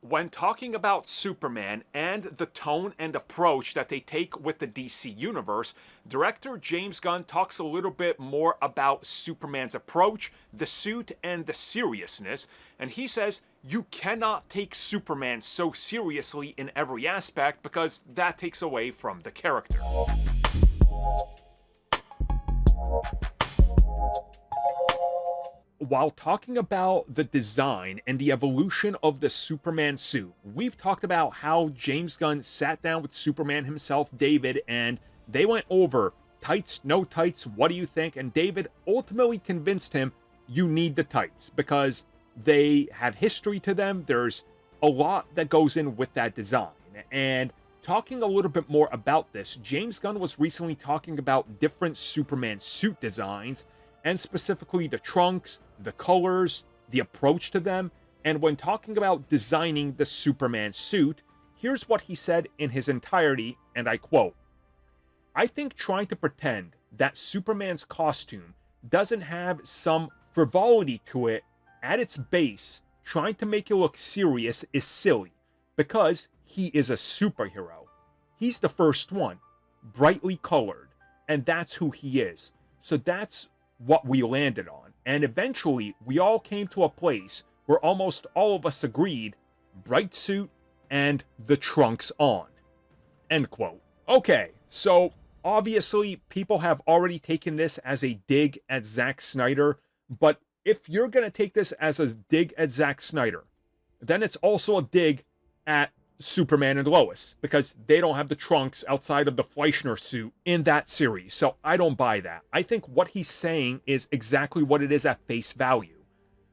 When talking about Superman and the tone and approach that they take with the DC universe, director James Gunn talks a little bit more about Superman's approach, the suit, and the seriousness, and he says you cannot take Superman so seriously in every aspect because that takes away from the character. While talking about the design and the evolution of the Superman suit, we've talked about how James Gunn sat down with Superman himself, David, and they went over tights, no tights, what do you think? And David ultimately convinced him, you need the tights because they have history to them. There's a lot that goes in with that design. And talking a little bit more about this, James Gunn was recently talking about different Superman suit designs, and specifically the trunks, the colors, the approach to them. And when talking about designing the Superman suit, here's what he said in his entirety, and I quote, "I think trying to pretend that Superman's costume doesn't have some frivolity to it at its base, trying to make it look serious is silly, because he is a superhero. He's the first one, brightly colored, and that's who he is. So that's what we landed on. And eventually, we all came to a place where almost all of us agreed, bright suit and the trunks on." End quote. Okay, so obviously, people have already taken this as a dig at Zack Snyder, but if you're going to take this as a dig at Zack Snyder, then it's also a dig at Superman and Lois, because they don't have the trunks outside of the Fleischner suit in that series. So I don't buy that. I think what he's saying is exactly what it is at face value.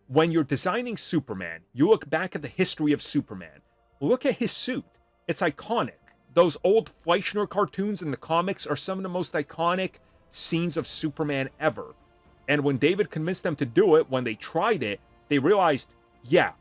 When you're designing Superman, you look back at the history of Superman. Look at his suit. It's iconic. Those old Fleischner cartoons in the comics are some of the most iconic scenes of Superman ever. And when David convinced them to do it, when they tried it, they realized, yeah,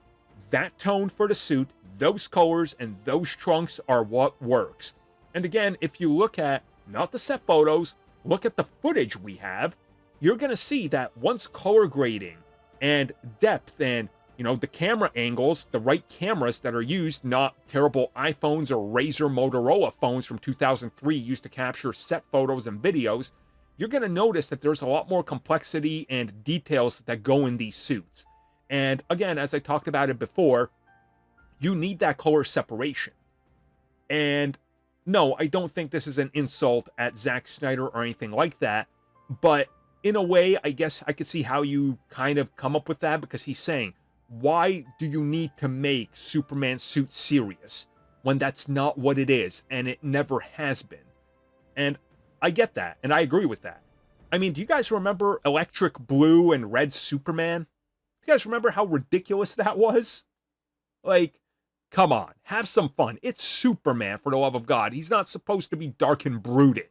that tone for the suit, those colors, and those trunks are what works. And again, if you look at, not the set photos, look at the footage we have, you're going to see that once color grading and depth and, the camera angles, the right cameras that are used, not terrible iPhones or Razr Motorola phones from 2003 used to capture set photos and videos, you're going to notice that there's a lot more complexity and details that go in these suits. And again, as I talked about it before, you need that color separation. And no, I don't think this is an insult at Zack Snyder or anything like that. But in a way, I guess I could see how you kind of come up with that, because he's saying, why do you need to make Superman's suit serious when that's not what it is and it never has been? And I get that, and I agree with that. I mean, do you guys remember Electric Blue and Red Superman? Do you guys remember how ridiculous that was? Like, come on, have some fun. It's Superman, for the love of God. He's not supposed to be dark and brooding.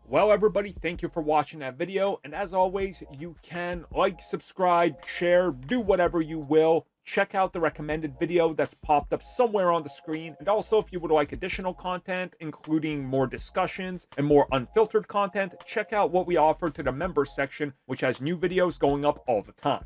Well, everybody, thank you for watching that video. And as always, you can like, subscribe, share, do whatever you will. Check out the recommended video that's popped up somewhere on the screen. And also, if you would like additional content, including more discussions and more unfiltered content, check out what we offer to the members section, which has new videos going up all the time.